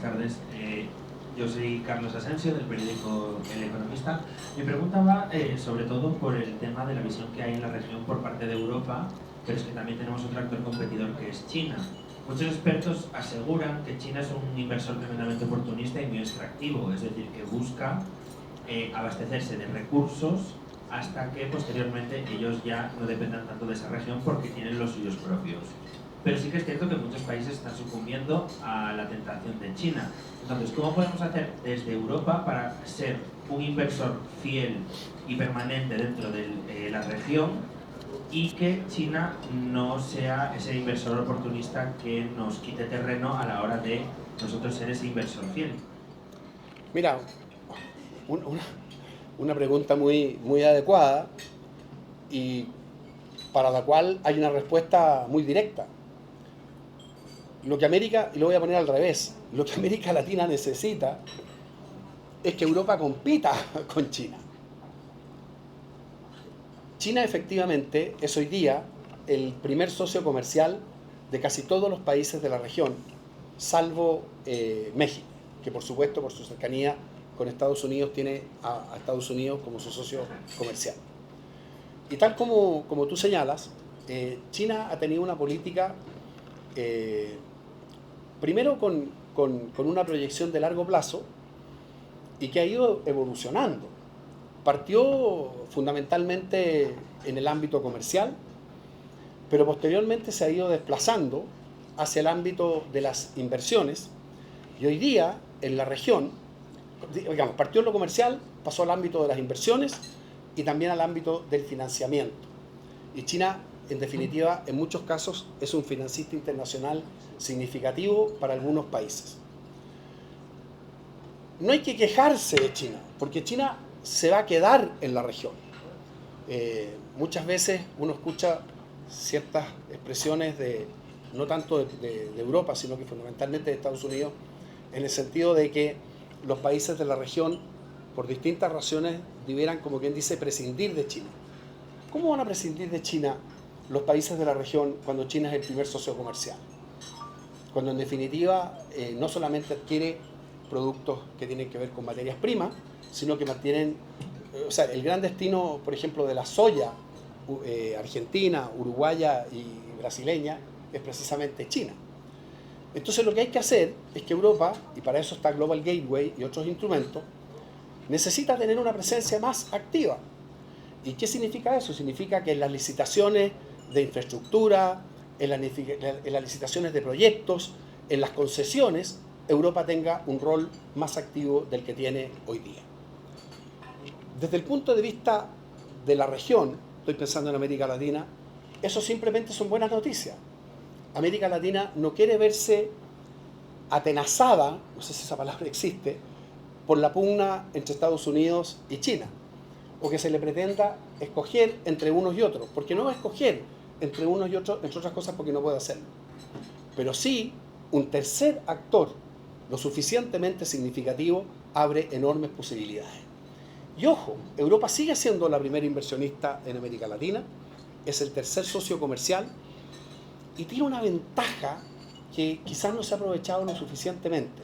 tardes. Yo soy Carlos Asensio, del periódico El Economista. Mi pregunta va sobre todo por el tema de la visión que hay en la región por parte de Europa, pero es que también tenemos otro actor competidor que es China. Muchos expertos aseguran que China es un inversor tremendamente oportunista y muy extractivo, es decir, que busca abastecerse de recursos hasta que posteriormente ellos ya no dependan tanto de esa región porque tienen los suyos propios. Pero sí que es cierto que muchos países están sucumbiendo a la tentación de China. Entonces, ¿cómo podemos hacer desde Europa para ser un inversor fiel y permanente dentro de la región y que China no sea ese inversor oportunista que nos quite terreno a la hora de nosotros ser ese inversor fiel? Mira, una pregunta muy adecuada y para la cual hay una respuesta muy directa. Lo que América, y lo voy a poner al revés, lo que América Latina necesita es que Europa compita con China. China efectivamente es hoy día el primer socio comercial de casi todos los países de la región, salvo México, que por supuesto por su cercanía con Estados Unidos tiene a Estados Unidos como su socio comercial. Y tal como tú señalas, China ha tenido una política primero con una proyección de largo plazo y que ha ido evolucionando. Partió fundamentalmente en el ámbito comercial, pero posteriormente se ha ido desplazando hacia el ámbito de las inversiones y hoy día en la región, digamos, partió en lo comercial, pasó al ámbito de las inversiones y también al ámbito del financiamiento. Y China, en definitiva, en muchos casos es un financista internacional significativo para algunos países. No hay que quejarse de China, porque China se va a quedar en la región. Muchas veces uno escucha ciertas expresiones no tanto de Europa, sino que fundamentalmente de Estados Unidos, en el sentido de que los países de la región, por distintas razones, debieran, como quien dice, prescindir de China. ¿Cómo van a prescindir de China los países de la región cuando China es el primer socio comercial? Cuando en definitiva no solamente adquiere productos que tienen que ver con materias primas, sino que mantienen, o sea, el gran destino, por ejemplo, de la soya argentina, uruguaya y brasileña es precisamente China. Entonces lo que hay que hacer es que Europa, y para eso está Global Gateway y otros instrumentos, necesita tener una presencia más activa. ¿Y qué significa eso? Significa que en las licitaciones de infraestructura, en las licitaciones de proyectos, en las concesiones, Europa tenga un rol más activo del que tiene hoy día. Desde el punto de vista de la región, estoy pensando en América Latina, eso simplemente son buenas noticias. América Latina no quiere verse atenazada, no sé si esa palabra existe, por la pugna entre Estados Unidos y China, o que se le pretenda escoger entre unos y otros, porque no va a escoger entre unos y otros, entre otras cosas porque no puede hacerlo. Pero sí, un tercer actor lo suficientemente significativo abre enormes posibilidades. Y ojo, Europa sigue siendo la primera inversionista en América Latina, es el tercer socio comercial y tiene una ventaja que quizás no se ha aprovechado lo suficientemente.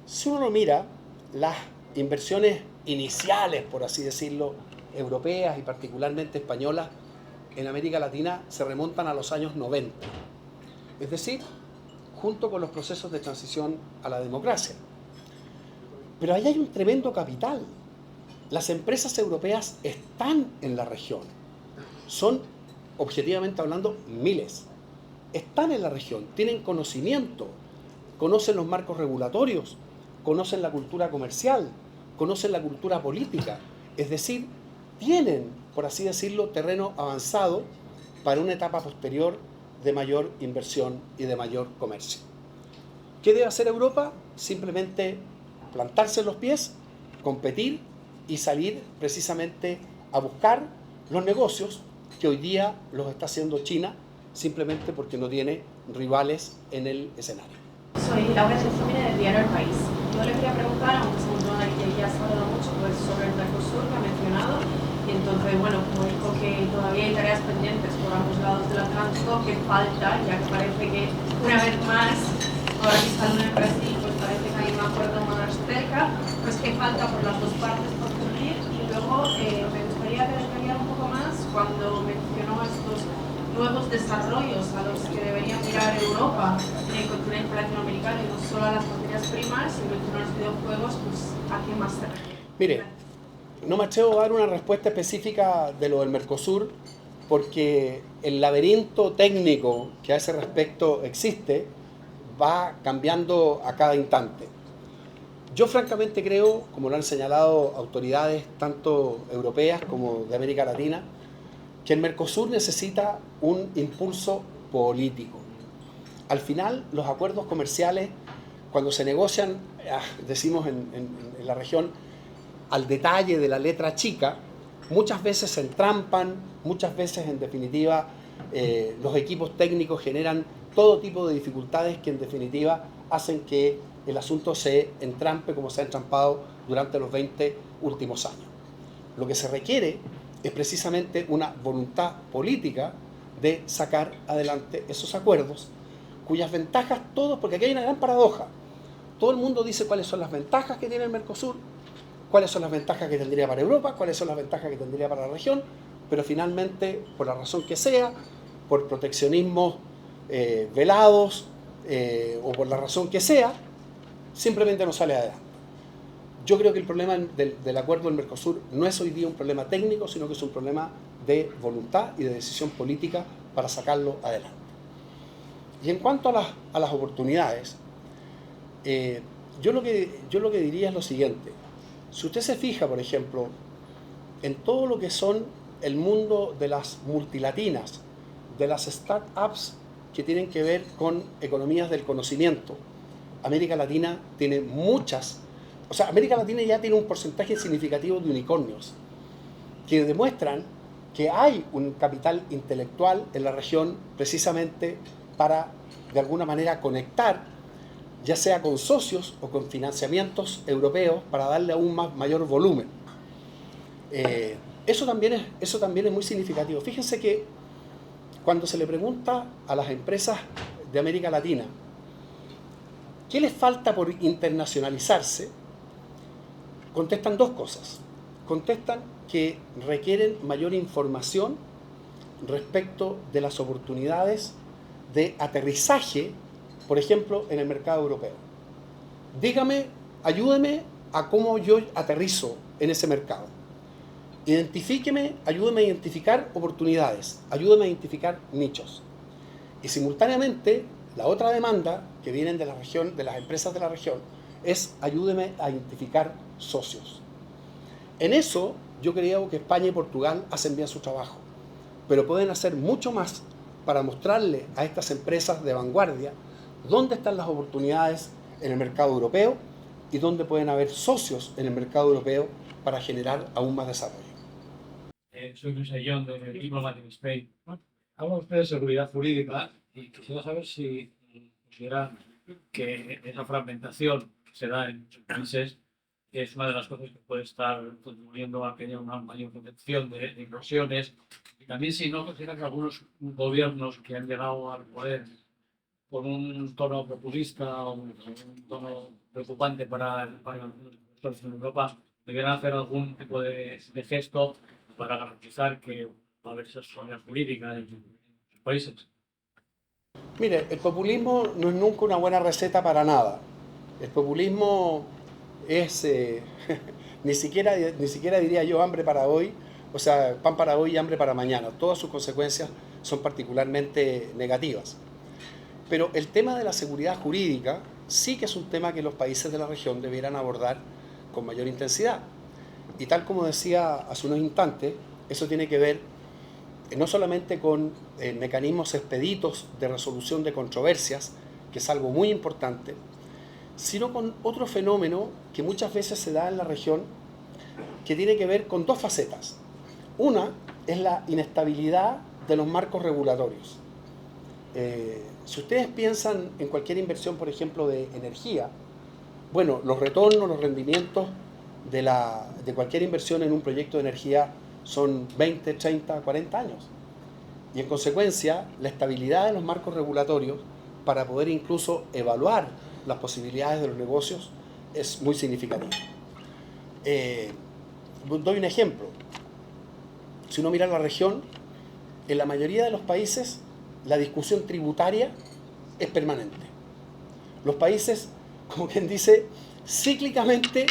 Si uno mira, las inversiones iniciales, por así decirlo, europeas y particularmente españolas en América Latina se remontan a los años 90. Es decir, junto con los procesos de transición a la democracia. Pero ahí hay un tremendo capital. Las empresas europeas están en la región. Son, objetivamente hablando, miles. Están en la región, tienen conocimiento, conocen los marcos regulatorios, conocen la cultura comercial, conocen la cultura política. Es decir, tienen, por así decirlo, terreno avanzado para una etapa posterior de mayor inversión y de mayor comercio. ¿Qué debe hacer Europa? Simplemente plantarse en los pies, competir y salir precisamente a buscar los negocios que hoy día los está haciendo China, simplemente porque no tiene rivales en el escenario. Soy Laura Chesumine del diario El País. Yo le quería preguntar, aunque es un tema del que ya se ha hablado mucho, pues sobre el Mercosur que ha mencionado. Y entonces, bueno, como dijo que todavía hay tareas pendientes por ambos lados del Atlántico, que falta, ya que parece que una vez más, ahora que está en Brasil, pues falta por las dos partes por cumplir. Y luego me gustaría que detallara un poco más cuando mencionó estos nuevos desarrollos a los que debería mirar Europa en el continente latinoamericano y no solo a las materias primas, sino mencionó los videojuegos, pues ¿a qué más se refiere? Mire, no me atrevo a dar una respuesta específica de lo del Mercosur porque el laberinto técnico que a ese respecto existe va cambiando a cada instante. Yo francamente creo, como lo han señalado autoridades tanto europeas como de América Latina, que el Mercosur necesita un impulso político. Al final, los acuerdos comerciales, cuando se negocian, decimos en la región, al detalle de la letra chica, muchas veces se entrampan, muchas veces en definitiva los equipos técnicos generan todo tipo de dificultades que en definitiva hacen que el asunto se entrampe como se ha entrampado durante los 20 últimos años. Lo que se requiere es precisamente una voluntad política de sacar adelante esos acuerdos, cuyas ventajas todos, porque aquí hay una gran paradoja, todo el mundo dice cuáles son las ventajas que tiene el Mercosur, cuáles son las ventajas que tendría para Europa, cuáles son las ventajas que tendría para la región, pero finalmente, por la razón que sea, por proteccionismos velados o por la razón que sea, simplemente no sale adelante. Yo creo que el problema del acuerdo del Mercosur no es hoy día un problema técnico, sino que es un problema de voluntad y de decisión política para sacarlo adelante. Y en cuanto a las oportunidades, yo lo que diría es lo siguiente. Si usted se fija, por ejemplo, en todo lo que son el mundo de las multilatinas, de las startups que tienen que ver con economías del conocimiento, América Latina tiene muchas, o sea, América Latina ya tiene un porcentaje significativo de unicornios que demuestran que hay un capital intelectual en la región precisamente para, de alguna manera, conectar, ya sea con socios o con financiamientos europeos para darle aún mayor volumen. Eso también es muy significativo. Fíjense que cuando se le pregunta a las empresas de América Latina ¿qué les falta por internacionalizarse? Contestan dos cosas. Contestan que requieren mayor información respecto de las oportunidades de aterrizaje, por ejemplo, en el mercado europeo. Dígame, ayúdeme a cómo yo aterrizo en ese mercado. Identifíqueme, ayúdeme a identificar oportunidades, ayúdeme a identificar nichos. Y simultáneamente, la otra demanda que vienen de la región, de las empresas de la región, es ayúdeme a identificar socios. En eso, yo creo que España y Portugal hacen bien su trabajo, pero pueden hacer mucho más para mostrarle a estas empresas de vanguardia dónde están las oportunidades en el mercado europeo y dónde pueden haber socios en el mercado europeo para generar aún más desarrollo. Soy Luis Ayllón de Diplomatic Spain. Habla usted de seguridad jurídica y quisiera saber si considera que esa fragmentación que se da en muchos países es una de las cosas que puede estar contribuyendo a que haya una mayor protección de inversiones. Y también si no considera que algunos gobiernos que han llegado al poder con un tono populista o un tono preocupante para los en Europa debieran hacer algún tipo de gesto para garantizar que va a haber esa seguridad jurídica en sus países. Mire, el populismo no es nunca una buena receta para nada. El populismo es, ni siquiera diría yo hambre para hoy, o sea, pan para hoy y hambre para mañana. Todas sus consecuencias son particularmente negativas. Pero el tema de la seguridad jurídica sí que es un tema que los países de la región debieran abordar con mayor intensidad. Y tal como decía hace unos instantes, eso tiene que ver no solamente con mecanismos expeditos de resolución de controversias, que es algo muy importante, sino con otro fenómeno que muchas veces se da en la región, que tiene que ver con dos facetas. Una es la inestabilidad de los marcos regulatorios. Si ustedes piensan en cualquier inversión, por ejemplo, de energía, bueno, los retornos, los rendimientos de cualquier inversión en un proyecto de energía son 20, 30, 40 años. Y en consecuencia, la estabilidad de los marcos regulatorios para poder incluso evaluar las posibilidades de los negocios es muy significativa. Doy un ejemplo. Si uno mira la región, en la mayoría de los países la discusión tributaria es permanente. Los países, como quien dice, cíclicamente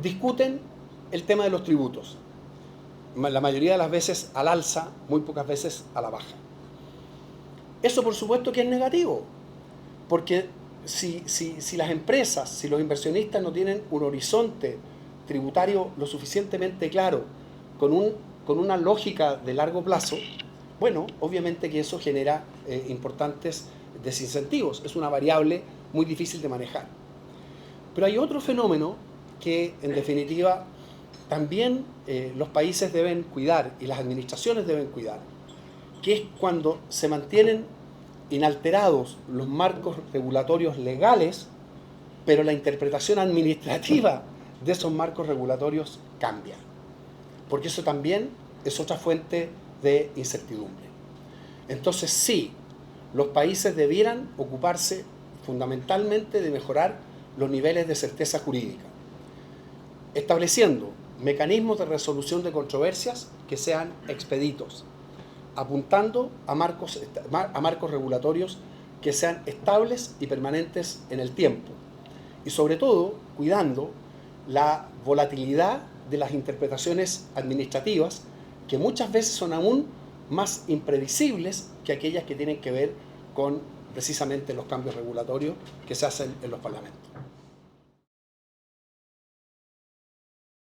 discuten el tema de los tributos. La mayoría de las veces al alza, muy pocas veces a la baja. Eso por supuesto que es negativo, porque si las empresas, si los inversionistas no tienen un horizonte tributario lo suficientemente claro, con una lógica de largo plazo, bueno, obviamente que eso genera importantes desincentivos. Es una variable muy difícil de manejar. Pero hay otro fenómeno que, en definitiva, también los países deben cuidar y las administraciones deben cuidar, que es cuando se mantienen inalterados los marcos regulatorios legales, pero la interpretación administrativa de esos marcos regulatorios cambia. Porque eso también es otra fuente de incertidumbre. Entonces sí, los países debieran ocuparse fundamentalmente de mejorar los niveles de certeza jurídica, estableciendo mecanismos de resolución de controversias que sean expeditos, apuntando a marcos regulatorios que sean estables y permanentes en el tiempo, y sobre todo cuidando la volatilidad de las interpretaciones administrativas, que muchas veces son aún más imprevisibles que aquellas que tienen que ver con precisamente los cambios regulatorios que se hacen en los parlamentos.